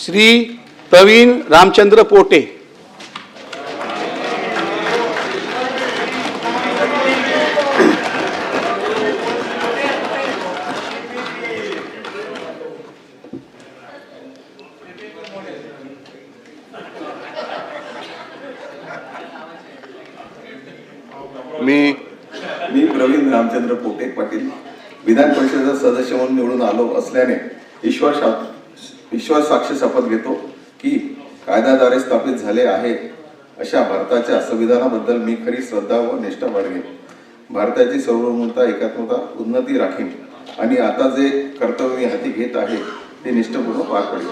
श्री प्रवीण रामचंद्र पोटे। मी प्रवीण रामचंद्र पोटे पाटील विधान परिषदेचा सदस्य म्हणून निवडून आलो असल्याने ईश्वर साक्ष शपथ घेतो की कायद्याद्वारे स्थापित झाले आहे अशा भारताच्या संविधानाबद्दल मी खरी श्रद्धा व निष्ठा बाळगेन, भारताची सार्वभौमता एकात्मता उन्नती राखीन आणि आता जे कर्तव्य मी हाती घेत आहे ते निष्ठापूर्ण पार पडेल।